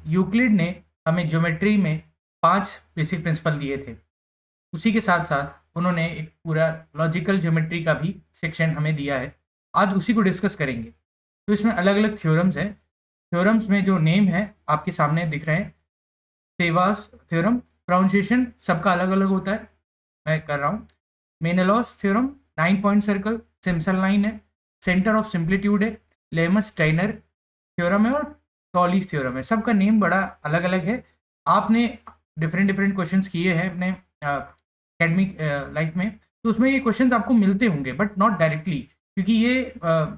Euclid ने हमें geometry में 5 बेसिक प्रिंसिपल दिए थे। उसी के साथ साथ उन्होंने एक पूरा लॉजिकल ज्योमेट्री का भी सेक्शन हमें दिया है। आज उसी को डिस्कस करेंगे। तो इसमें अलग अलग थ्योरम्स हैं। थ्योरम्स में जो नेम है आपके सामने दिख रहे हैं, सेवास थ्योरम। प्रोनाउंसिएशन सबका अलग अलग होता है, मैं कर रहा हूँ। Menelaus theorem, 9 point circle, Simpson line है, सेंटर ऑफ सिंप्लीट्यूड है, लेमस स्टाइनर थ्योरम है और टॉलीस थ्योरम है। सबका नेम बड़ा अलग अलग है। आपने डिफरेंट डिफरेंट क्वेश्चंस किए हैं अपने एकेडमिक लाइफ में, तो उसमें ये क्वेश्चंस आपको मिलते होंगे बट नॉट डायरेक्टली, क्योंकि ये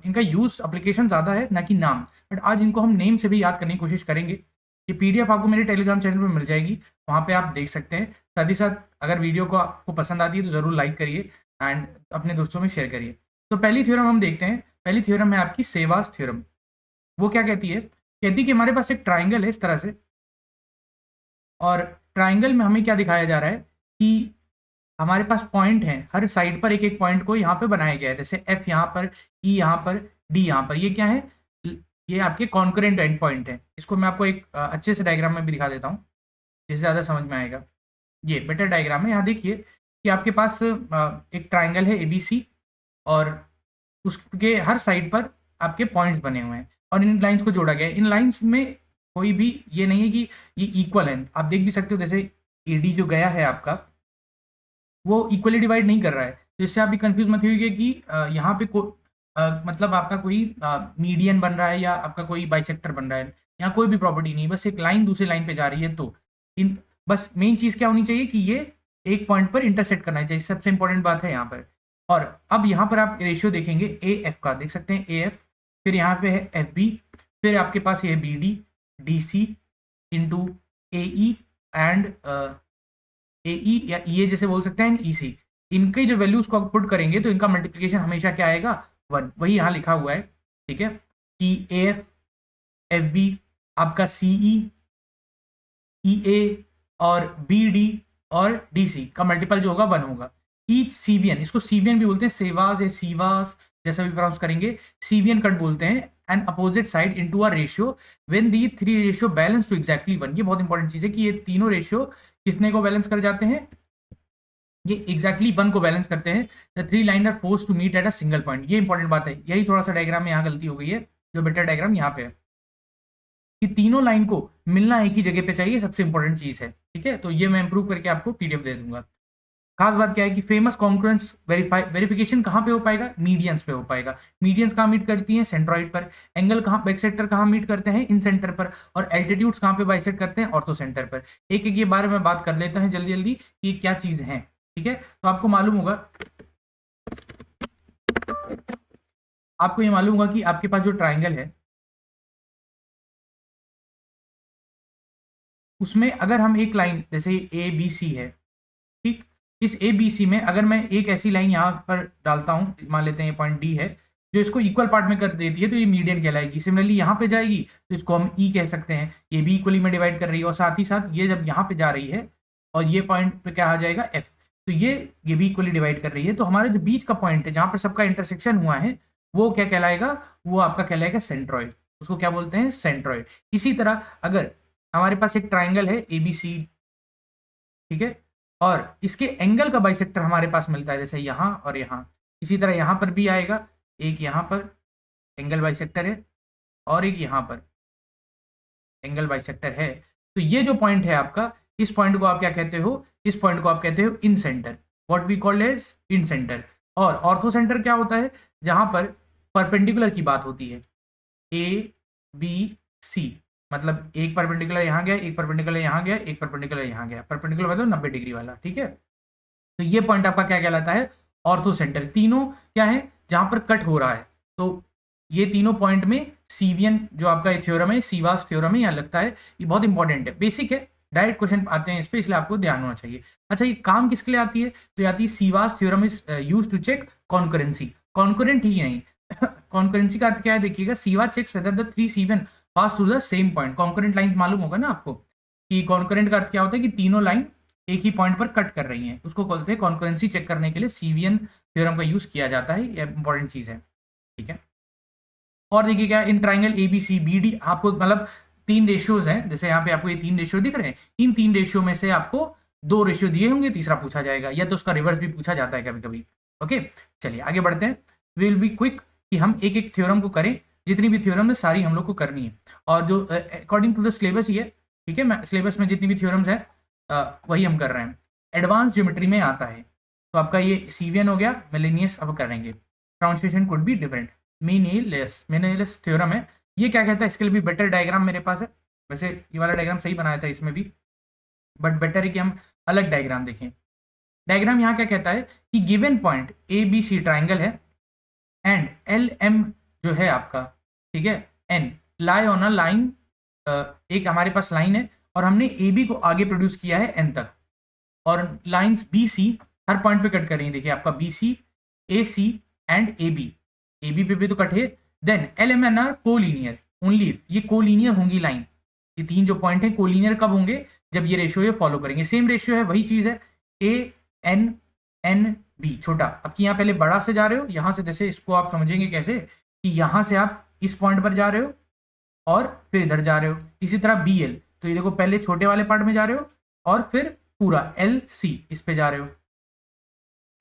इनका यूज एप्लीकेशन ज़्यादा है ना कि नाम। बट आज इनको हम नेम से भी याद करने की कोशिश करेंगे। ये पीडीएफ आपको मेरे टेलीग्राम चैनल पर मिल जाएगी, वहाँ पे आप देख सकते हैं। साथ ही साथ अगर वीडियो को आपको पसंद आती है तो ज़रूर लाइक करिए एंड अपने दोस्तों में शेयर करिए। तो पहली थ्योरम हम देखते हैं। पहली थ्योरम है आपकी सेवास थ्योरम। वो क्या कहती है? कहती है कि हमारे पास एक ट्राइंगल है इस तरह से, और ट्राइंगल में हमें क्या दिखाया जा रहा है कि हमारे पास पॉइंट हैं, हर साइड पर एक एक पॉइंट को यहाँ पे बनाया गया है। जैसे एफ यहाँ पर, ई यहाँ पर, डी यहाँ पर। ये क्या है? ये आपके कॉन्करेंट एंड पॉइंट है। इसको मैं आपको एक अच्छे से डायग्राम में भी दिखा देता हूँ जिससे ज़्यादा समझ में आएगा। ये बेटर डायग्राम है। यहाँ देखिए कि आपके पास एक ट्राइंगल है ABC, और उसके हर साइड पर आपके पॉइंट्स बने हुए हैं और इन लाइंस को जोड़ा गया है। इन लाइंस में कोई भी ये नहीं है कि ये इक्वल है। आप देख भी सकते हो, जैसे AD जो गया है आपका, वो इक्वली डिवाइड नहीं कर रहा है। तो इससे आप भी कंफ्यूज मत होइए कि यहाँ पे मतलब आपका कोई मीडियन बन रहा है या आपका कोई बाइसेक्टर बन रहा है। यहाँ कोई भी प्रॉपर्टी नहीं, बस एक लाइन दूसरी लाइन पे जा रही है। तो इन बस मेन चीज़ क्या होनी चाहिए कि ये एक पॉइंट पर इंटरसेक्ट करना चाहिए। सबसे इंपॉर्टेंट बात है यहाँ पर। और अब यहाँ पर आप रेशियो देखेंगे AF का, देख सकते हैं AF, फिर यहाँ पे है FB, फिर आपके पास ये BD, DC into AE and AE या EA जैसे बोल सकते हैं, EC। इनके जो वैल्यूज को आप पुट करेंगे तो इनका मल्टीप्लिकेशन हमेशा क्या आएगा? 1। वही यहाँ लिखा हुआ है, ठीक है, कि AF FB आपका CE EA और BD और DC का मल्टीपल जो होगा 1 होगा। ईच CVN, इसको CVN भी बोलते हैं, सेवास या सीवास जैसा भी प्रोनाउंस करेंगे, CVN कट बोलते हैं। And opposite side into a ratio when the 3 ratio balance to exactly 1। ये बहुत इंपॉर्टेंट चीज है कि ये तीनों रेशियो किसने को बैलेंस कर जाते हैं? ये एग्जैक्टली 1 को बैलेंस करते हैं। The 3 line are force to meet at a single point. ये इंपॉर्टेंट बात है। यही थोड़ा सा डायग्राम में यहाँ गलती हो गई है, जो बेटर डायग्राम यहाँ पे है कि तीनों लाइन को मिलना एक ही जगह पे चाहिए, सबसे इंपॉर्टेंट चीज है। ठीक है, तो ये मैं इंप्रूव करके आपको पीडीएफ दे दूंगा। खास बात क्या है कि फेमस कॉन्ग्रुएंस वेरिफिकेशन कहाँ पे हो पाएगा? मीडियंस पे हो पाएगा। मीडियंस कहाँ मीट करती हैं? सेंट्रॉइड पर। एंगल कहाँ, बाइसेक्टर कहाँ मीट करते हैं? इन सेंटर पर। और एल्टीट्यूड्स कहाँ पे बाइसेक्ट करते हैं? ऑर्थो सेंटर पर। एक एक ये बारे में बात कर लेते हैं जल्दी जल्दी कि क्या चीज है। ठीक है, तो आपको मालूम होगा, आपको ये मालूम होगा कि आपके पास जो ट्राइंगल है उसमें अगर हम एक लाइन जैसे ABC है, ठीक, इस ABC में अगर मैं एक ऐसी लाइन यहाँ पर डालता हूँ, मान लेते हैं ये पॉइंट D है, जो इसको इक्वल पार्ट में कर देती है, तो ये मीडियन कहलाएगी। सिमिलरली यहाँ पे जाएगी तो इसको हम E कह सकते हैं, ये भी इक्वली में डिवाइड कर रही है। और साथ ही साथ ये जब यहाँ पे जा रही है और ये पॉइंट पे क्या आ जाएगा? F, तो ये भी इक्वली डिवाइड कर रही है। तो हमारा जो बीच का पॉइंट है जहाँ पर सबका इंटरसेक्शन हुआ है, वो क्या कहलाएगा? वो आपका कहलाएगा सेंट्रॉइड। उसको क्या बोलते हैं? सेंट्रॉइड। इसी तरह अगर हमारे पास एक ट्राइंगल है ABC, ठीक है, और इसके एंगल का बाइसेक्टर हमारे पास मिलता है जैसे यहाँ और यहाँ। इसी तरह यहाँ पर भी आएगा, एक यहाँ पर एंगल बाइसेक्टर है और एक यहाँ पर एंगल बाइसेक्टर है। तो ये जो पॉइंट है आपका, इस पॉइंट को आप क्या कहते हो? इस पॉइंट को आप कहते हो incentre, what we called as incentre. और ऑर्थो सेंटर क्या होता है? जहां पर परपेंडिकुलर की बात होती है, ABC, मतलब एक परपेंडिकुलर यहाँ गया, एक परपेंडिकुलर यहाँ गया, एक परपेंडिकुलर यहाँ गया। परपेंडिकुलर मतलब 90 डिग्री वाला। ठीक है, तो ये पॉइंट आपका क्या कहलाता है? Ortho centre. तीनों क्या है? जहां पर कट हो रहा है। तो ये तीनों पॉइंट में CVN जो आपका थ्योरम है, सीवास थ्योरम है, यहाँ लगता है। ये बहुत इंपॉर्टेंट है, बेसिक है, डायरेक्ट क्वेश्चन आते हैं इस पर, इसलिए आपको ध्यान होना चाहिए। अच्छा, ये काम किसके लिए आती है? तो ये आती है Ceva's theorem is use to check concurrency. Concurrent ही नहीं, कॉन्करेंसी का अर्थ क्या है? देखिएगा, Ceva checks whether the 3 CVN pass through the same point. Concurrent line मालूम होगा ना आपको कि कॉन्करेंट का अर्थ क्या होता है? कि तीनों लाइन एक ही पॉइंट पर कट कर रही हैं, उसको बोलते हैं कॉन्करेंसी। चेक करने के लिए CVN थ्योरम का यूज किया जाता है। ये इंपॉर्टेंट चीज है। ठीक है, और देखिए क्या इन ट्राइंगल ABC BD, आपको मतलब तीन रेशियोज हैं, जैसे यहाँ पे आपको ये तीन रेशियो दिख रहे हैं, इन तीन रेशियो में से आपको दो रेशियो दिए होंगे, तीसरा पूछा जाएगा, या तो उसका रिवर्स भी पूछा जाता है कभी कभी। ओके, चलिए आगे बढ़ते हैं। वी विल बी क्विक कि हम एक एक थ्योरम को करें, जितनी भी थ्योरम है सारी हम लोग को करनी है, और जो अकॉर्डिंग टू द सिलेबस ही है, ठीक है, सिलेबस में जितनी भी थ्योरम्स है वही हम कर रहे हैं। एडवांस ज्योमेट्री में आता है, तो आपका ये सीवियन हो गया, मिलेनियस अब करेंगे, pronunciation could be different. Menelaus theorem है, ये क्या कहता है, इसके लिए भी बेटर डायग्राम मेरे पास है, वैसे ये वाला डायग्राम सही बनाया था इसमें भी, बट बेटर है कि हम अलग डायग्राम देखें। डायग्राम यहाँ क्या कहता है कि given point A B C triangle है एंड एल एम जो है आपका, ठीक है, N lie on a line, एक हमारे पास लाइन है और हमने ए बी को आगे प्रोड्यूस किया है एन तक, और लाइंस बी सी हर पॉइंट पे कट कर रही है, देखिए आपका B C, A C and A B पे भी तो कट है। Then L M N are collinear only, ये कोलीनियर होंगी लाइन, ये तीन जो पॉइंट है कोलीनियर कब होंगे, जब ये रेशियो ये फॉलो करेंगे, सेम रेशियो है, वही चीज है, ए एन एन बी छोटा। अब कि यहाँ पहले बड़ा से जा रहे हो, यहाँ से जैसे इसको आप समझेंगे कैसे कि यहाँ से आप इस पॉइंट पर जा रहे हो और फिर इधर जा रहे हो, इसी तरह बी एल, तो ये देखो पहले छोटे वाले पार्ट में जा रहे हो और फिर पूरा एल सी इस पे जा रहे हो,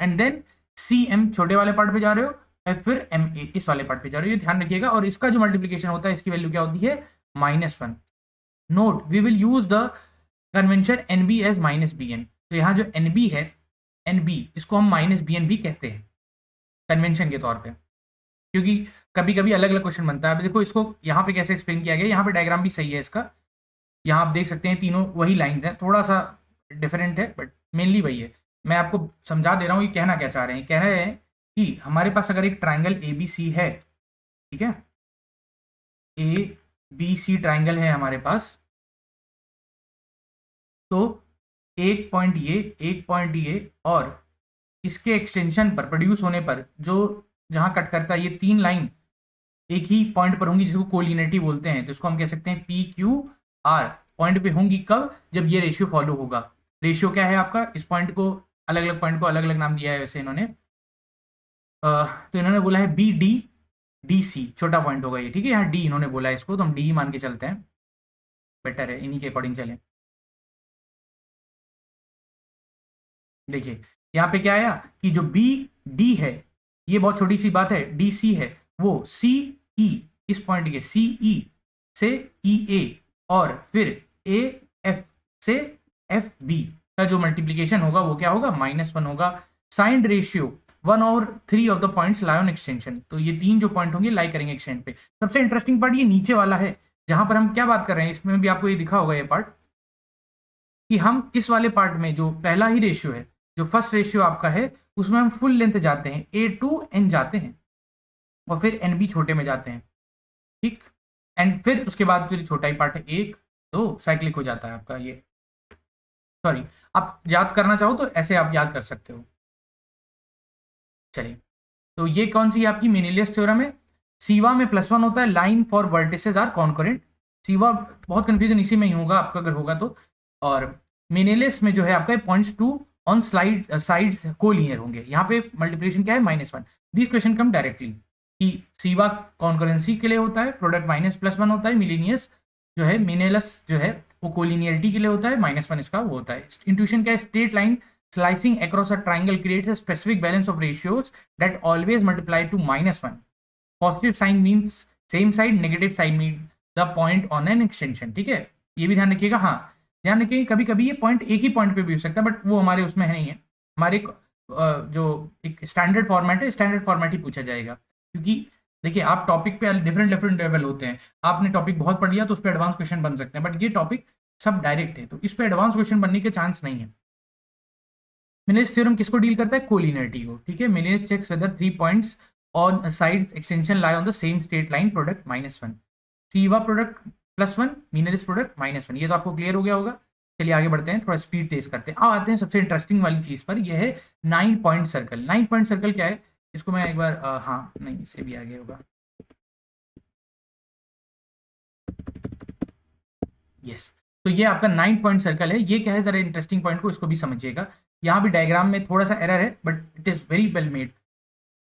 एंड देन सी एम छोटे वाले पार्ट पे जा रहे हो, और फिर एम ए इस वाले पार्ट पे जा रहे हो, ये ध्यान रखिएगा। और इसका जो मल्टीप्लीकेशन होता है इसकी वैल्यू क्या होती है, -1। Note we will use the convention N B as -bn, तो यहाँ जो एन बी है, एन बी इसको हम -bn भी कहते हैं कन्वेंशन के तौर पे, क्योंकि कभी कभी अलग अलग क्वेश्चन बनता है। अब देखो इसको यहाँ पे कैसे एक्सप्लेन किया गया, यहाँ पे डायग्राम भी सही है इसका, यहाँ आप देख सकते हैं तीनों वही लाइंस हैं, थोड़ा सा डिफरेंट है बट मेनली वही है। मैं आपको समझा दे रहा हूँ ये कहना क्या चाह रहे हैं, कह रहे हैं कि हमारे पास अगर एक ट्राइंगल ए बी सी है, ठीक है, ए बी सी ट्राइंगल है हमारे पास, तो एक पॉइंट ये और इसके एक्सटेंशन पर प्रोड्यूस होने पर जो जहाँ कट करता है, ये तीन लाइन एक ही पॉइंट पर होंगी जिसको कोलिनिटी बोलते हैं, तो इसको हम कह सकते हैं पी क्यू आर पॉइंट पे होंगी कब, जब ये रेशियो फॉलो होगा। रेशियो क्या है आपका, इस पॉइंट को अलग अलग पॉइंट को अलग अलग नाम दिया है वैसे इन्होंने, तो इन्होंने बोला है बी डी डी सी छोटा पॉइंट होगा ये, ठीक है, यहाँ डी इन्होंने बोला है इसको, तो हम डी मान के चलते हैं, बेटर है इन्हीं के अकॉर्डिंग चलें। देखिए यहाँ पे क्या आया कि जो बी डी है ये बहुत छोटी सी बात है, डी सी है वो सी ई, इस पॉइंट के सी ई से ई ए और फिर ए एफ से एफ बी का जो मल्टीप्लीकेशन होगा वो क्या होगा, -1 होगा। Sine ratio 1/3 of the points lie on extension, तो ये तीन जो पॉइंट होंगे लाई करेंगे एक्सटेंड पे। सबसे इंटरेस्टिंग पार्ट ये नीचे वाला है, जहां पर हम क्या बात कर रहे हैं, इसमें भी आपको ये दिखा होगा ये पार्ट, कि हम इस वाले पार्ट में जो पहला ही रेशियो है, जो फर्स्ट रेशियो आपका है, उसमें हम फुल लेंथ जाते हैं, ए टू एन जाते हैं और फिर एन बी छोटे में जाते हैं, ठीक, एंड फिर उसके बाद फिर छोटा ही पार्ट है, एक दो साइक्लिक हो जाता है आपका ये, सॉरी आप याद करना चाहो तो ऐसे आप याद कर सकते हो। चलिए, तो ये कौन सी आपकी मेनेलियस थ्योरम है, सीवा में +1 होता है, line for vertices are concurrent, Ceva बहुत कंफ्यूजन इसी में ही होगा आपका अगर होगा तो, और मेनेलियस में जो है आपका points to on slide sides collinear होंगे, यहाँ पे मल्टीप्लिकेशन क्या है, -1। दिस क्वेश्चन कम डायरेक्टली कि सीवा कॉन्करेंसी के लिए होता है, प्रोडक्ट -+1 होता है, मिलेनियस जो है मेनेलस जो है वो कोलिनियरिटी के लिए होता है, -1 इसका वो होता है। इंट्यूशन क्या है, straight line slicing across a triangle creates a specific balance of ratios that always multiply to -1. Positive sign means same side, negative sign means the point on an extension, ठीक है, ये भी ध्यान रखिएगा। हाँ ध्यान रखिए कभी कभी ये पॉइंट एक ही पॉइंट पे भी हो सकता है, बट वो हमारे उसमें है नहीं है, हमारे जो एक स्टैंडर्ड फॉर्मेट है, स्टैंडर्ड फॉर्मेट ही पूछा जाएगा, क्योंकि देखिए आप टॉपिक पे डिफरेंट डिफरेंट लेवल होते हैं, आपने टॉपिक बहुत पढ़ लिया तो उस पर एडवांस क्वेश्चन बन सकते हैं, बट ये टॉपिक सब डायरेक्ट है तो इस पर एडवांस क्वेश्चन बनने के चांस नहीं है। मेनेलियस थ्योरम किसको डील करता है, कोलिनियरिटी को, ठीक है। Menelaus checks whether 3 points on sides extension lie on the same straight line, product -1, Ceva product +1, Menelaus product -1, ये तो आपको क्लियर हो गया होगा। चलिए आगे बढ़ते हैं, थोड़ा स्पीड तेज करते हैं। अब आते हैं सबसे इंटरेस्टिंग वाली चीज पर, यह है 9 पॉइंट सर्कल। 9 पॉइंट सर्कल क्या है, इसको मैं एक बार हाँ नहीं इसे भी आगे होगा, यस, तो ये आपका 9 पॉइंट सर्कल है। ये क्या है, जरा इंटरेस्टिंग पॉइंट को इसको भी समझिएगा, यहाँ भी डायग्राम में थोड़ा सा एरर है but it is very well made.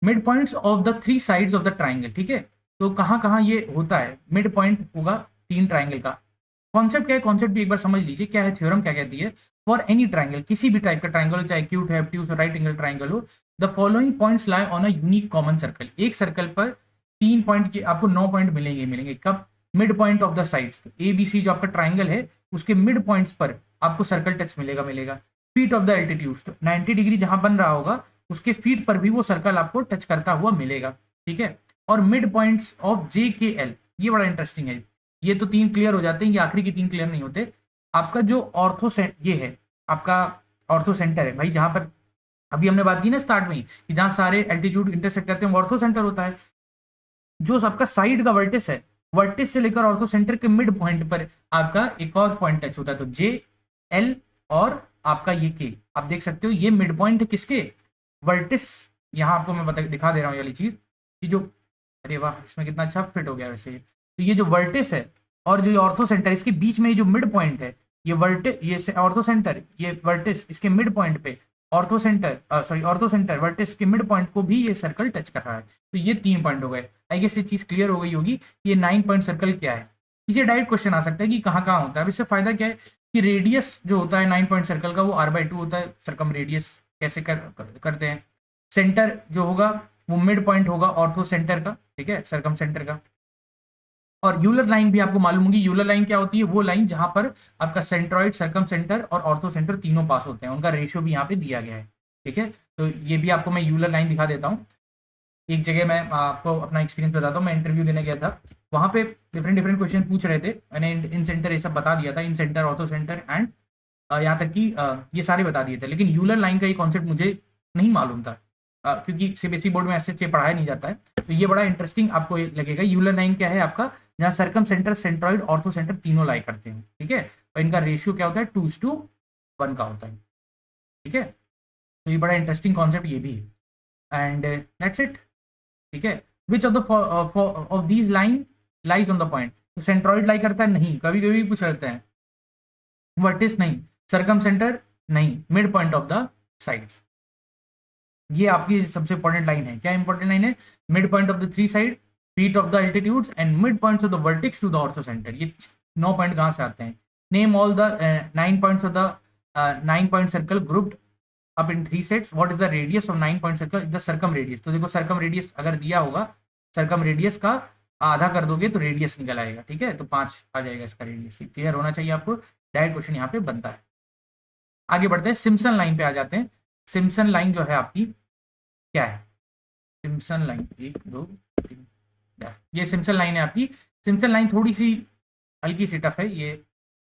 Mid points of the 3 sides of the triangle, ठीक है, तो कहाँ कहाँ ये होता है, मिड पॉइंट होगा तीन ट्राइंगल का। कॉन्सेप्ट क्या है, कॉन्सेप्ट भी एक बार समझ लीजिए क्या है, थ्योरम क्या कहती है। फॉर एनी ट्राइंगल, किसी भी टाइप का ट्राइंगल हो, चाहे एक्यूट है, ऑब्ट्यूज, राइट एंगल ट्राइंगल हो, the following points lie on a unique common circle. एक सर्कल पर 3 पॉइंट के आपको 9 पॉइंट मिलेंगे कब, mid point of the sides. तो ए बी सी जो आपका ट्राइंगल है उसके मिड पॉइंट्स पर आपको सर्कल टच मिलेगा। फीट ऑफ द एल्टीट्यूड, तो 90 डिग्री जहां बन रहा होगा उसके फीट पर भी वो सर्कल आपको टच करता हुआ मिलेगा, ठीक है। और मिड पॉइंट्स ऑफ जे के एल, ये बड़ा इंटरेस्टिंग है। ये तो तीन क्लियर हो जाते हैं, ये आखिरी की तीन क्लियर नहीं होते। आपका जो ऑर्थो ये है आपका ऑर्थो सेंटर है भाई, जहां पर अभी हमने बात की ना स्टार्ट में ही कि जहां सारे एल्टीट्यूड इंटरसेक्ट करते हैं वो ऑर्थो सेंटर होता है। जो सबका साइड का वर्टिस है, वर्टिस से लेकर ऑर्थो सेंटर के मिड पॉइंट पर आपका एक और पॉइंट टच होता है, तो जे एल और आपका ये के, आप देख सकते हो ये मिड पॉइंट है किसके, वर्टिस। यहाँ आपको मैं बता दिखा दे रहा हूँ ये वाली चीज कि जो, अरे वाह इसमें कितना अच्छा फिट हो गया वैसे ये। तो ये जो वर्टिस है और जो ऑर्थो सेंटर, इसके बीच में ये जो मिड पॉइंट है, ये वर्टिस, ये ऑर्थो सेंटर, ये वर्टिस, इसके मिड पॉइंट पे orthocentre, sorry orthocentre vertex के मिड पॉइंट को भी ये सर्कल टच कर रहा है। तो ये 3 पॉइंट हो गए। आई गेस ये चीज क्लियर हो गई होगी, ये 9 पॉइंट सर्कल क्या है। इसे डायरेक्ट क्वेश्चन आ सकता है कि कहाँ कहाँ होता है। अब इससे फायदा क्या है कि रेडियस जो होता है 9 पॉइंट सर्कल का वो r/2 होता है। सर्कम रेडियस कैसे करते हैं, सेंटर जो होगा वो मिड पॉइंट होगा ऑर्थो सेंटर का, ठीक है, सर्कम सेंटर का। और यूलर लाइन भी आपको मालूम होगी, यूलर लाइन क्या होती है, वो लाइन जहां पर आपका सेंट्रॉइड, सर्कम सेंटर और ऑर्थो सेंटर तीनों पास होते हैं, उनका रेशियो भी यहाँ पे दिया गया है, ठीक है। तो ये भी आपको मैं यूलर लाइन दिखा देता हूँ। एक जगह मैं आपको अपना एक्सपीरियंस बताता हूँ, मैं इंटरव्यू देने गया था, वहाँ पे डिफरेंट डिफरेंट क्वेश्चन पूछ रहे थे, मैंने इन सेंटर ये सब बता दिया था, इन सेंटर, ऑर्थो सेंटर एंड यहाँ तक कि ये सारे बता दिए थे, लेकिन यूलर लाइन का ये कॉन्सेप्ट मुझे नहीं मालूम था, क्योंकि सीबीएसई बोर्ड में ऐसे पढ़ाया नहीं जाता है। तो ये बड़ा इंटरेस्टिंग आपको लगेगा। यूलर लाइन क्या है आपका, जहाँ circum centre, centroid, ortho centre तीनों लाई करते हैं, ठीक है। और इनका रेशियो क्या होता है, 2:1 का होता है, ठीक है। तो ये बड़ा इंटरेस्टिंग कॉन्सेप्ट ये भी है, एंड दैट्स इट, ठीक है। Which of the of these line lies on the point, तो सेंट्रॉइड लाई करता है नहीं, कभी कभी पूछ लेते हैं, वर्टिस नहीं, सर्कम सेंटर नहीं, midpoint of the side. ये आपकी सबसे इंपॉर्टेंट लाइन है। क्या इंपॉर्टेंट लाइन है, midpoint of the three side, feet of the altitudes and midpoints of the vertex to the orthocentre. ये 9 point कहाँ से आते हैं, name all the 9 points of the 9 point circle grouped up in 3 sets, what is the radius of 9 point circle, the circum radius. तो देखो circum radius अगर दिया होगा, सर्कम रेडियस का आधा कर दोगे तो रेडियस निकल आएगा, ठीक है। तो 5 आ जाएगा इसका रेडियस, क्लियर होना चाहिए आपको। डायरेक्ट क्वेश्चन यहाँ पे बनता है। आगे बढ़ते हैं, सिम्पसन लाइन पे आ जाते हैं। सिम्पसन लाइन जो है आपकी क्या है, सिम्पसन लाइन 1 2 3, ये सिम्पसन लाइन है आपकी। सिम्पसन लाइन थोड़ी सी हल्की सी टफ है, ये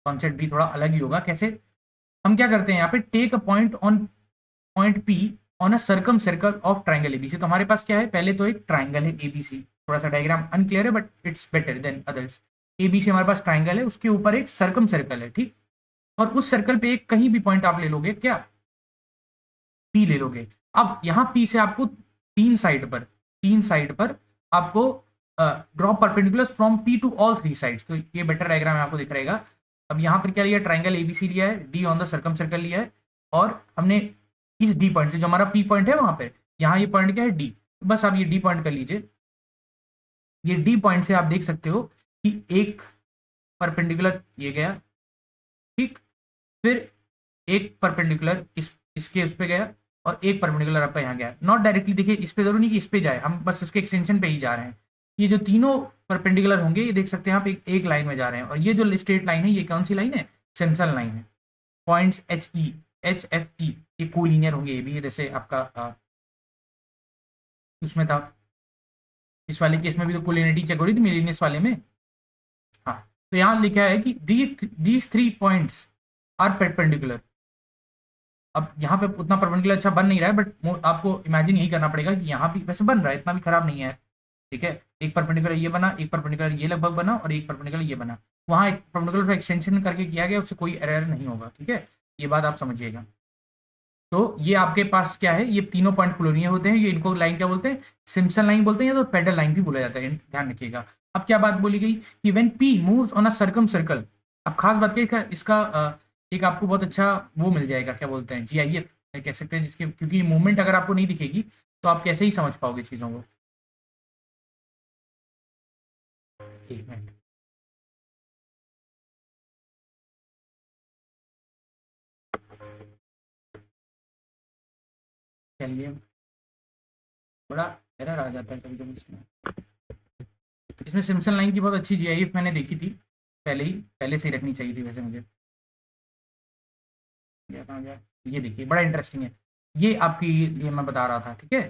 कॉन्सेप्ट भी थोड़ा अलग ही होगा। कैसे, हम क्या करते हैं यहाँ पे, take a point on point P on a circumcircle of triangle ABC. तो हमारे पास क्या है, पहले तो एक ट्राइंगल है एबीसी, थोड़ा सा डायग्राम अनक्लियर है but it's better than others. ABC हमारे पास ट्राइंगल है, उसके ऊपर एक सर्कम सर्कल है, ठीक। और उस सर्कल पे एक कहीं भी पॉइंट आप ले लोगे, क्या, पी ले लोगे। अब यहाँ पी से आपको तीन साइड पर आपको draw perpendicular from P to all 3 sides. तो ये बेटर डायग्राम आपको दिख रहेगा। अब यहाँ पर क्या लिया, ट्राइंगल एबीसी लिया है, D on the circum circle लिया है, और हमने इस डी पॉइंट से, जो हमारा पी पॉइंट है वहां पे, यहाँ ये पॉइंट क्या है, डी। बस आप ये डी पॉइंट कर लीजिए। ये डी पॉइंट से आप देख सकते हो कि एक परपेंडिकुलर ये गया, ठीक, फिर एक परपेंडिकुलर इसके उस पे गया, और एक परपेंडिकुलर आपका यहाँ गया। नॉट डायरेक्टली, देखिए इस पे जरूरी नहीं कि इस पे जाए, हम बस उसके एक्सटेंशन पे ही जा रहे हैं। ये जो तीनों परपेंडिकुलर होंगे, ये देख सकते हैं आप एक लाइन में जा रहे हैं। और ये जो स्ट्रेट लाइन है, ये कौन सी लाइन है, सिम्पसन लाइन है। पॉइंट्स HFE ये कोलिनियर होंगे, ये भी जैसे आपका उसमें था, इस वाले केस में भी तो कोलिनियरिटी चेक हो रही थी मिलीनियस वाले में। हाँ, तो यहाँ लिखा है कि दीज 3 पॉइंट्स आर परपेंडिकुलर। अब यहाँ पे उतना परपेंडिकुलर अच्छा बन नहीं रहा है, बट आपको इमेजिन यही करना पड़ेगा कि यहाँ भी वैसे बन रहा है, इतना भी खराब नहीं है, ठीक है। एक परपेंडिकुलर ये बना, एक परपेंडिकुलर ये लगभग बना, और एक परपेंडिकुलर ये बना। वहाँ एक परपेंडिकुलर एक्सटेंशन करके किया गया, उससे कोई एरर नहीं होगा, ठीक है। ये बात आप समझिएगा। तो ये आपके पास क्या है, ये तीनों पॉइंट कोलोनियल होते हैं, ये इनको लाइन क्या बोलते हैं, सिम्पसन लाइन बोलते हैं, या तो पेडल लाइन भी बोला जाता है, ध्यान रखिएगा। अब क्या बात बोली गई कि when P moves on a circum circle. अब खास बात क्या है, इसका एक आपको बहुत अच्छा वो मिल जाएगा, क्या बोलते हैं, GIF कह सकते हैं, जिसके क्योंकि मूवमेंट अगर आपको नहीं दिखेगी तो आप कैसे ही समझ पाओगे चीज़ों को। एक मिनट, चलिए, बड़ा एरर आ जाता है कभी कभी इसमें सिम्पसन लाइन की बहुत अच्छी जीआईएफ मैंने देखी थी पहले से ही रखनी चाहिए थी वैसे मुझे। कहाँ गया? ये देखिए बड़ा इंटरेस्टिंग है, ये आपकी ये मैं बता रहा था, ठीक है।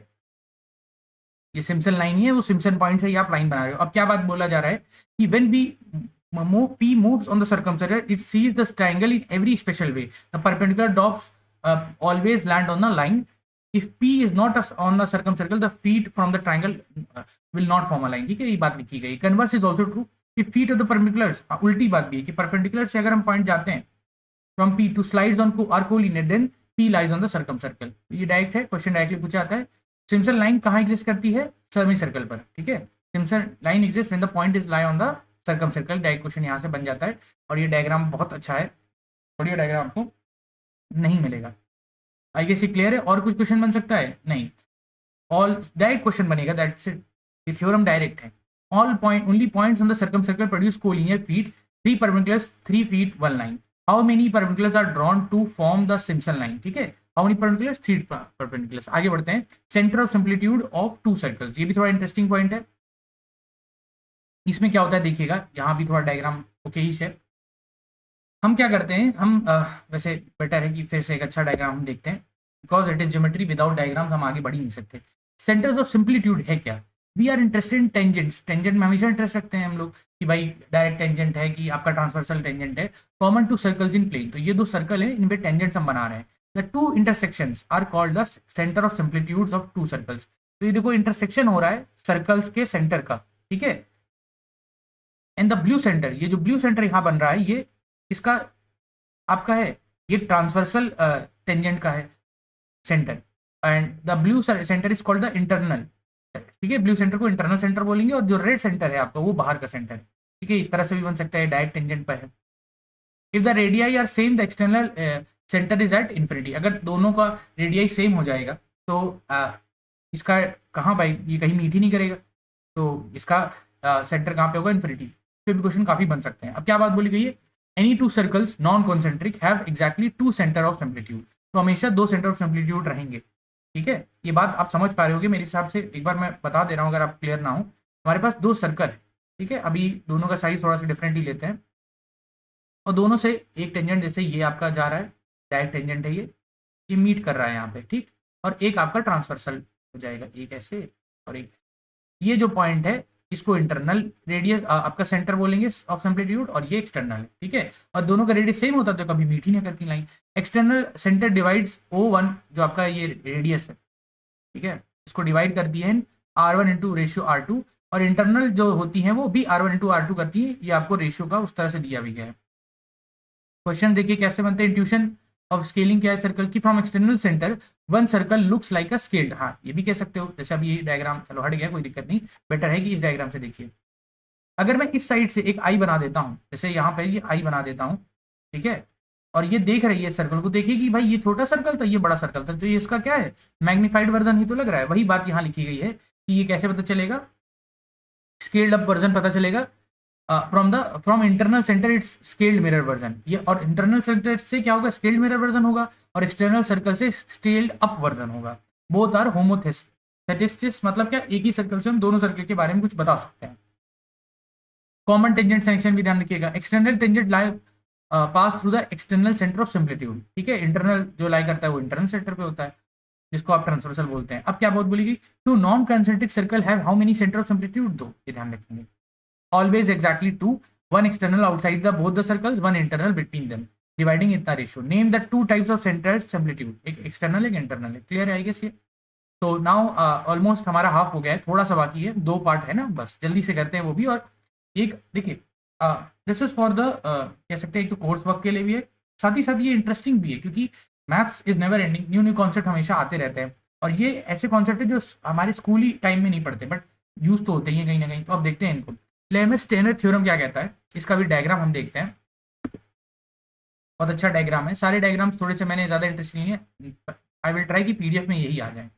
ये सिम्पसन लाइन ही है, वो सिम्पसन पॉइंट से ही आप लाइन बना रहे हो। अब क्या बात बोला जा रहा है कि when B P moves on the circumference, it sees the triangle in every special way. The perpendicular dots always land on the line. If P is not on the circumcircle, the feet from the triangle will not form a line. ठीक है, ये बात लिखी गई। Converse is also true. If feet of the perpendiculars, उल्टी बात भी है कि perpendicular से अगर हम पॉइंट जाते हैं from P to slides on are collinear, then P lies on the circumcircle. ये डायरेक्ट है, क्वेश्चन डायरेक्टली पूछा जाता है। सिम्पसन लाइन कहाँ एग्जिस्ट करती है? सेमी सर्कल पर, ठीक है। Simpson line exist when the point is lie on the circum circle. Direct question यहाँ से बन जाता है और ये डायग्राम बहुत अच्छा है, और ये डायग्राम आपको नहीं मिलेगा। आई गेस ये क्लियर है? और कुछ क्वेश्चन बन सकता है? नहीं, ऑल डायरेक्ट क्वेश्चन बनेगा, दैट्स इट। ये थ्योरम डायरेक्ट है। All point only points on the circum circle produce collinear feet 3 perpendiculars 3 feet 1 line. How many perpendiculars are drawn to form the Simpson line? ठीक है, how many perpendiculars? 3 perpendiculars. आगे बढ़ते हैं। Centre of सिम्प्लीट्यूड of 2 circles, ये भी थोड़ा interesting point है। इसमें क्या होता है देखिएगा, यहाँ भी थोड़ा डायग्राम ओके ही है। हम क्या करते हैं, हम वैसे बेटर है कि फिर से एक अच्छा डायग्राम हम देखते हैं, because it is geometry, without diagram हम आगे बढ़ ही नहीं सकते। सेंटर्स ऑफ सिम्प्लीट्यूड है क्या? We are interested in tangents. Tangent में हमेशा इंटरेस्ट रखते हैं हम लोग कि भाई डायरेक्ट टेंजेंट है कि आपका ट्रांसवर्सल टेंजेंट है। Common to circles in plane, तो ये 2 सर्कल है, इन पे टेंजेंट्स हम बना रहे हैं। The 2 intersections are called the centre of similitudes of 2 circles. तो ये देखो इंटरसेक्शन हो रहा है सर्कल्स के सेंटर का, ठीक है। एंड द ब्लू सेंटर, ये जो ब्लू सेंटर यहाँ बन रहा है, ये इसका आपका है, ये ट्रांसवर्सल टेंजेंट का है centre. And the blue centre is called the internal, ठीक है। ब्लू सेंटर को इंटरनल सेंटर बोलेंगे, और जो रेड सेंटर है आपका वो बाहर का सेंटर है, ठीक है। इस तरह से भी बन सकता है, डायरेक्ट टेंजेंट पर है। If the radii are same the external centre is at infinity. अगर दोनों का रेडियाई सेम हो जाएगा तो इसका कहाँ भाई, ये कहीं मीट ही नहीं करेगा, तो इसका सेंटर कहाँ पे होगा? इन्फिनिटी। फिर भी क्वेश्चन काफी बन सकते हैं। अब क्या बात बोली गई है? Any 2 circles non concentric have exactly 2 centre of similitude. तो हमेशा 2 सेंटर ऑफ सिम्प्लीट्यूड रहेंगे, ठीक है। ये बात आप समझ पा रहे होगे मेरे हिसाब से, एक बार मैं बता दे रहा हूँ अगर आप क्लियर ना हो। हमारे पास 2 सर्कल है, ठीक है। अभी दोनों का साइज थोड़ा सा डिफरेंट ही लेते हैं, और दोनों से एक टेंजेंट, जैसे ये आपका जा रहा है, डायरेक्ट टेंजेंट है, ये मीट कर रहा है यहाँ पे, ठीक। और एक आपका ट्रांसवर्सल हो जाएगा, एक ऐसे और एक, ये जो पॉइंट है इसको इंटरनल रेडियस आपका सेंटर बोलेंगे ऑफ सिम्प्लीट्यूड, और ये एक्सटर्नल है, ठीक है। और दोनों का रेडियस सेम होता तो कभी मीट ही नहीं करती line. External centre divides O1, जो आपका ये रेडियस है, ठीक है, इसको डिवाइड करती है R1 इंटू रेशियो R2, और इंटरनल जो होती हैं वो भी R1 इंटू R2 करती है। ये आपको रेशियो का उस तरह से दिया भी गया है। क्वेश्चन देखिए कैसे बनते हैं। इंट्यूशन ऑफ स्केलिंग क्या है सर्कल की? From external centre one circle looks like a scaled. हाँ, ये भी कह सकते हो। जैसे अब ये डायग्राम चलो हट गया, कोई दिक्कत नहीं, बेटर है कि इस डायग्राम से देखिए। अगर मैं इस साइड से एक आई बना देता हूँ, जैसे यहाँ पे ये आई बना देता हूँ, ठीक है, और ये देख रही है सर्कल को, देखेगी भाई ये छोटा सर्कल था, ये बड़ा सर्कल था, तो ये इसका क्या है? मैग्नीफाइड वर्जन ही तो लग रहा है। वही बात यहाँ लिखी गई है कि ये कैसे पता चलेगा? स्केल्ड अप वर्जन पता चलेगा। From internal centre it's scaled mirror version. ये और इंटरनल सेंटर से क्या होगा? स्केल्ड मिरर वर्जन होगा, और एक्सटर्नल सर्कल से स्केल्ड अप वर्जन होगा। बोथ आर होमोथेस्टिस, मतलब क्या? एक ही सर्कल से हम दोनों सर्कल के बारे में कुछ बता सकते हैं। कॉमन टेंजेंट सेक्शन भी ध्यान रखिएगा। External tangent lie pass through the external centre of similitude, ठीक है। इंटरनल जो लाई करता है वो इंटरनल सेंटर पे होता है, जिसको आप ट्रांसवर्सल बोलते हैं। अब क्या बात बोली गई? Two non concentric circle have how many centre of similitude? 2, ये ध्यान रखेंगे। Always exactly 2, one external outside the both the circles, one internal between them, dividing इतना ratio. Name the 2 types of center simplitude, एक external एक internal है। Clear है I guess ये? तो नाउ ऑलमोस्ट हमारा हाफ हो गया है, थोड़ा सा बाकी है, 2 पार्ट है ना, बस जल्दी से करते हैं वो भी। और एक देखिए, दिस इज फॉर द कह सकते हैं एक तो कोर्स वर्क के लिए भी है, साथ ही साथ ये इंटरेस्टिंग भी है, क्योंकि maths is never ending, new new concept हमेशा आते रहते हैं। और ये ऐसे कॉन्सेप्ट है जो हमारे स्कूली टाइम में नहीं पढ़ते, बट यूज तो होते ही हैं कहीं ना कहीं। तो अब देखते हैं इनको। लेमस-स्टेनर थ्योरम क्या कहता है, इसका भी डायग्राम हम देखते हैं। बहुत अच्छा डायग्राम है, सारे डायग्राम्स थोड़े से मैंने ज़्यादा इंटरेस्ट लिए हैं, आई विल ट्राई कि पीडीएफ में यही आ जाए।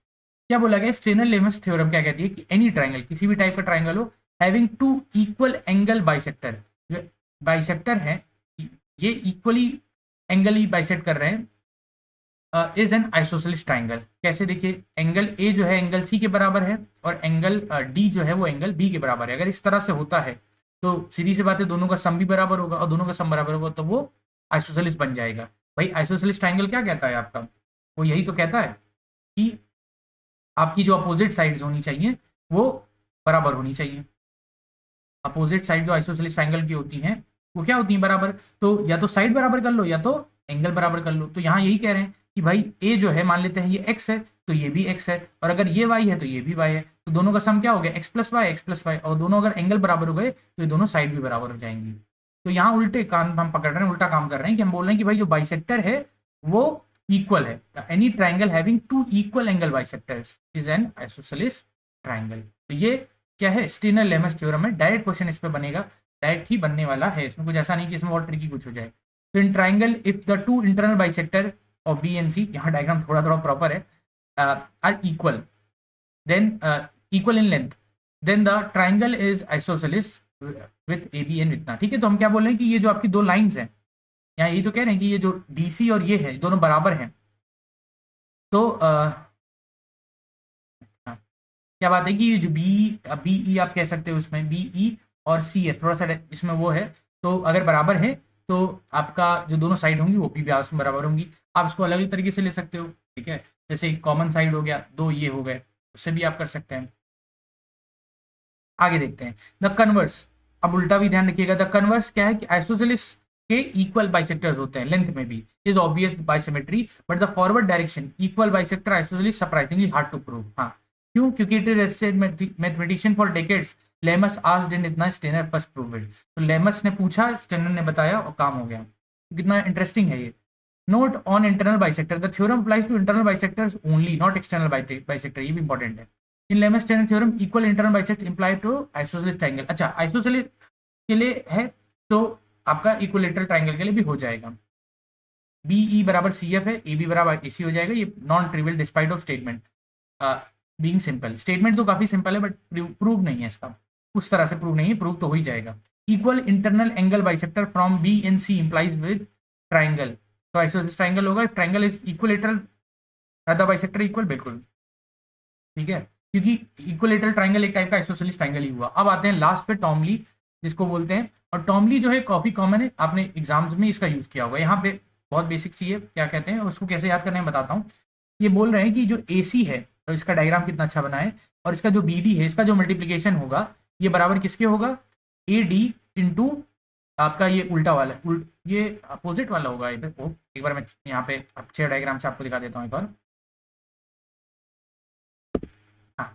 क्या बोला गया? स्टेनर लेमस थ्योरम क्या कहती है कि एनी ट्राइंगल, किसी भी टाइप का ट्राइंगल हो, हैविंग 2 इक्वल एंगल बाइसेक्टर, जो बाइसेक्टर है ये इक्वली एंगल ही बाइसेक्ट कर रहे हैं, इज एन आइसोसेलेस ट्राइंगल। कैसे? देखिए, एंगल ए जो है एंगल सी के बराबर है और एंगल डी जो है वो एंगल बी के बराबर है। अगर इस तरह से होता है तो सीधी सी बात है, दोनों का सम भी बराबर होगा और दोनों का सम बराबर होगा तो वो आइसोसेलेस बन जाएगा। भाई आइसोसेलेस ट्राइंगल क्या कहता है आपका? वो यही तो कहता है कि आपकी जो अपोजिट साइड्स होनी चाहिए वो बराबर होनी चाहिए। अपोजिट साइड जो आइसोसेलेस ट्राइंगल की होती हैं वो क्या होती हैं? बराबर। तो या तो साइड बराबर कर लो या तो एंगल बराबर कर लो। तो यहाँ यही कह रहे हैं कि भाई ए जो है, मान लेते हैं ये एक्स है तो ये भी एक्स है, और अगर ये वाई है तो ये भी वाई है, तो दोनों का सम क्या हो गया? एक्स प्लस वाई, और दोनों अगर एंगल बराबर हो गए तो ये दोनों साइड भी बराबर हो जाएंगी। तो यहाँ उल्टे काम हम पकड़ रहे हैं, उल्टा काम कर रहे हैं कि हम बोल रहे हैं कि भाई जो बाइसेक्टर है वो इक्वल है। Any triangle having two equal angle bisectors is an isosceles triangle. तो ये क्या है? स्टीनर लेमस थ्योरम है। डायरेक्ट क्वेश्चन इस पे बनेगा, डायरेक्ट ही बनने वाला है, इसमें कुछ ऐसा नहीं कि इसमें और ट्रिकी कुछ हो जाए। तो in triangle if the two internal bisector of B and C, यहाँ डायग्राम थोड़ा थोड़ा प्रॉपर है, are equal, then equal in length, then the triangle is isosceles with A B and इतना। ठीक है, तो हम क्या बोल रहे हैं कि ये जो आपकी दो लाइंस हैं, यहाँ यही तो कह रहे हैं कि ये जो डी सी और ये है दोनों बराबर हैं। तो क्या बात है कि ये जो बी ई आप कह सकते हो, उसमें बी ई और सी है, थोड़ा सा इसमें वो है, तो अगर बराबर है तो आपका जो दोनों साइड होंगी वो भी आपस में बराबर होंगी। आप इसको अलग अलग तरीके से ले सकते हो। ठीक है, जैसे कॉमन साइड हो गया, दो ये हो गए, उससे भी आप कर सकते हैं। आगे देखते हैं द कन्वर्स। अब उल्टा भी ध्यान रखिएगा। द कन्वर्स क्या है कि आइसोसेलेस के इक्वल बाइसेक्टर्स होते हैं लेंथ में भी, is obvious by symmetry, but the forward direction equal bisector isosceles surprisingly hard to prove. हाँ, क्यों? क्योंकि it is tested mathematician for decades, Lehmus asked and इतना स्टेनर फर्स्ट प्रूव इट। तो Lehmus ने पूछा, स्टेनर ने बताया और काम हो गया। कितना इंटरेस्टिंग है ये। Note on internal bisector, the theorem applies to internal bisectors only, not external bisector. ये भी इंपॉर्टेंट है। In Lehmus Steiner theorem equal internal bisect imply to isosceles triangle. अच्छा, आइसोसेलेस के लिए है तो आपका इक्विलेटरल ट्रायंगल के लिए भी हो जाएगा। बी ई बराबर सी एफ है, ए बी बराबर ए सी हो जाएगा। ये non trivial despite of statement being simple. Statement तो काफी सिंपल है बट प्रूव नहीं है इसका, उस तरह से प्रूव नहीं है, प्रूव तो हो ही जाएगा। Equal internal angle bisector from B and C implies with triangle. तो आइसोसेलेस ट्राइंगल होगा if triangle is equilateral, the bisector equal, बिल्कुल ठीक है, क्योंकि इक्विलेटरल ट्राइंगल एक टाइप का आइसोसेलेस ट्राइंगल ही हुआ। अब आते हैं लास्ट पे टॉमली, जिसको बोलते हैं। और टॉमली जो है काफी कॉमन है, आपने एग्जाम्स में इसका यूज किया होगा। यहाँ पे बहुत बेसिक चीज है, क्या कहते हैं उसको, कैसे याद करने में बताता हूँ। ये बोल रहे हैं कि जो ए सी है, तो इसका डायग्राम कितना अच्छा बना है, और इसका जो बी डी है, इसका जो मल्टीप्लीकेशन होगा ये बराबर किसके होगा? ए डी इंटू आपका ये उल्टा वाला, ये अपोजिट वाला होगा। एक बार मैं यहाँ पे अच्छे डायग्राम से आपको दिखा देता हूँ एक बार। हाँ,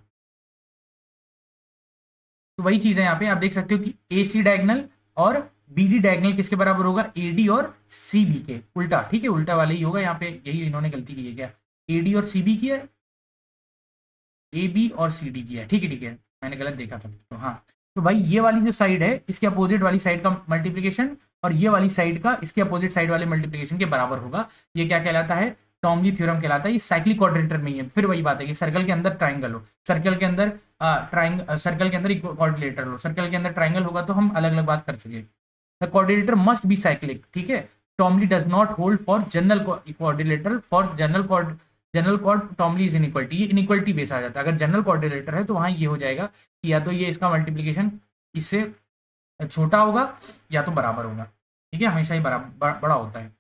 तो वही चीज है, यहाँ पे आप देख सकते हो कि ए सी डायगनल और बी डी डायगनल किसके बराबर होगा? ए डी और सी बी के उल्टा। ठीक है, उल्टा वाला ही होगा यहाँ पे, यही इन्होंने गलती की है। क्या ए डी और सी बी की है? ए बी और सी डी की है। ठीक है ठीक है, मैंने गलत देखा था। तो हाँ, तो भाई ये वाली जो साइड है इसके अपोजिट वाली साइड का मल्टीप्लीकेशन और ये वाली साइड का इसके अपोजिट साइड वाले मल्टीप्लीकेशन के बराबर होगा। ये क्या कहलाता है? टॉमली थ्योरम कहलाता है। ये साइक्लिक क्वाड्रेटर में ही है। फिर वही बात है कि सर्कल के अंदर ट्राइंगल हो, सर्कल के अंदर सर्कल के अंदर क्वाड्रिलेटरल हो, सर्कल के अंदर ट्राइंगल होगा, तो हम अलग अलग बात कर चुके हैं। The coordinator must be cyclic. ठीक है, टॉमली does not hold for general coordinator, for general cord टॉमली is inequality. ये इनइक्वलिटी बेस आ जाता है। अगर जनरल कोऑर्डिनेटर है तो वहां ये हो जाएगा कि या तो ये इसका मल्टीप्लीकेशन इससे छोटा होगा या तो बराबर होगा। ठीक है, हमेशा ही बराबर बड़ा होता है।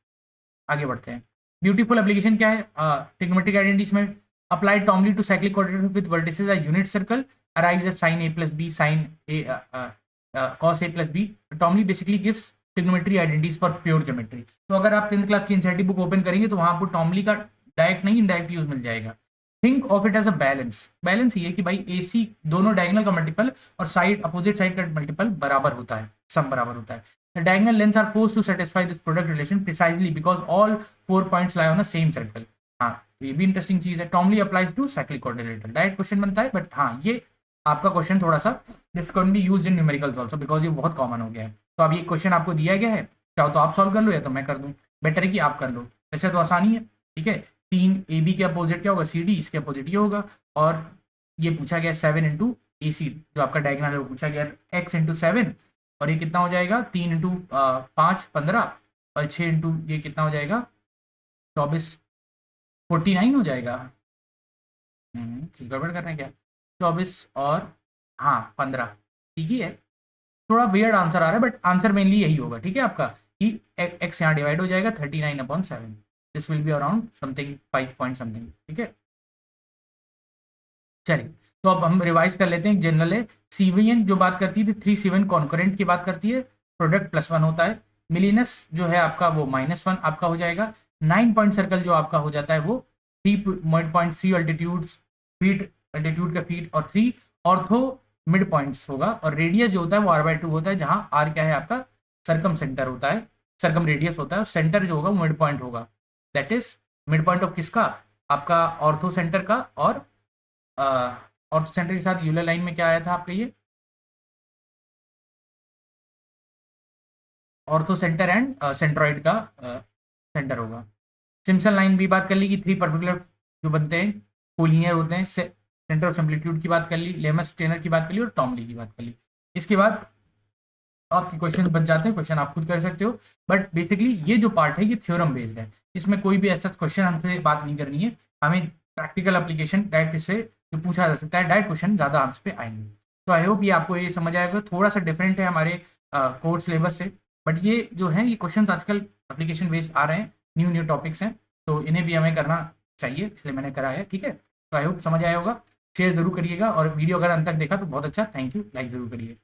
आगे बढ़ते हैं। ब्यूटीफुल एप्लीकेशन क्या है? ट्रिग्नोमेट्रिक आइडेंटिटीज में अप्लाई टॉमली to cyclic quadrilateral with vertices a unit circle arrives at sin a plus b sin a cos a plus b। टॉमली basically gives trigonometry identities for pure geometry. तो अगर आप 10th class की NCERT book open करेंगे तो वहां आपको टॉमली का डायरेक्ट नहीं इनडायरेक्ट यूज मिल जाएगा। Think of it as a balance. Balance ये है कि भाई ए सी दोनों डायगनल का मल्टीपल और साइड अपोजिट साइड का मल्टीपल बराबर होता है, सम बराबर होता है। The diagonal lengths are forced to satisfy this product relation precisely because all 4 points lie on a same circle। हाँ, तो ये भी इंटरेस्टिंग चीज है। टॉमली applies to cyclic quadrilateral. Direct question बनता है बट हाँ, ये आपका क्वेश्चन थोड़ा सा this can be used in numericals also because ये बहुत कॉमन हो गया है। तो अब ये क्वेश्चन आपको दिया गया है, चाहो तो आप सॉल्व कर लो या तो मैं कर दूं। बेटर है कि आप कर लो, वैसे तो आसानी है। ठीक है, 3 AB के अपोजिट क्या होगा? CD, इसके अपोजिट ये होगा। और ये पूछा गया 7 इंटू ए सी, जो आपका डायगनल है वो पूछा गया x इंटू 7, और ये कितना हो जाएगा? 3 इंटू 5 15, और 6 इंटू ये कितना हो जाएगा? 24। 49 हो जाएगा। कुछ गड़बड़ कर रहे हैं क्या? 24 और हाँ 15, ठीक ही है। थोड़ा वियर्ड आंसर आ रहा है बट आंसर मेनली यही होगा, ठीक है आपका, कि एक्स यहाँ डिवाइड हो जाएगा 39/7। This will be around something 5 point something, ठीक है। चलिए, तो अब हम रिवाइज कर लेते हैं। जनरल है, सीवियन जो बात करती है 3 C1 कॉन्करेंट की बात करती है, प्रोडक्ट +1 होता है। मिलीनस जो है आपका वो -1 आपका हो जाएगा। 9 पॉइंट सर्कल जो आपका हो जाता है वो 3.3 अल्टीट्यूड, फीट अल्टीट्यूड का फीट, और 3 ऑर्थो मिड पॉइंट्स होगा। और रेडियस जो होता है वो r/2 होता है, जहां r क्या है आपका सरकम सेंटर होता है, सरकम रेडियस होता है। सेंटर जो होगा वो मिड पॉइंट होगा, that is mid point of किसका, आपका ऑर्थो सेंटर का। और ऑर्थो सेंटर के साथ यूलर लाइन में क्या आया था आपका, ये ऑर्थो सेंटर एंड सेंट्रॉइड का सेंटर होगा। सिम्पसन लाइन भी बात कर ली कि 3 पर्टिकुलर जो बनते हैं कोलिनियर होते हैं। सेंटर ऑफ सिम्प्लीट्यूड की बात कर ली, लेमस स्टेनर की बात कर ली, और टॉमली की बात कर ली। इसके बाद आपके क्वेश्चन बच जाते हैं, क्वेश्चन आप खुद कर सकते हो। बट बेसिकली ये जो पार्ट है ये थ्योरम बेस्ड है, इसमें कोई भी ऐसा क्वेश्चन हमसे बात नहीं करनी है। हमें प्रैक्टिकल एप्लीकेशन डायरेक्ट इससे जो पूछा जा सकता है, डायरेक्ट क्वेश्चन ज़्यादा आंसर पे आएंगे। तो आई होप ये आपको ये समझ आएगा। थोड़ा सा डिफरेंट है हमारे कोर्स सिलेबस से, बट ये जो है ये क्वेश्चन आजकल एप्लीकेशन बेस्ड आ रहे हैं, न्यू न्यू टॉपिक्स हैं, तो इन्हें भी हमें करना चाहिए, इसलिए मैंने करा है, ठीक है। तो आई होप समझ आया होगा। शेयर जरूर करिएगा, और वीडियो अगर अंत तक देखा तो बहुत अच्छा, थैंक यू, लाइक जरूर करिए।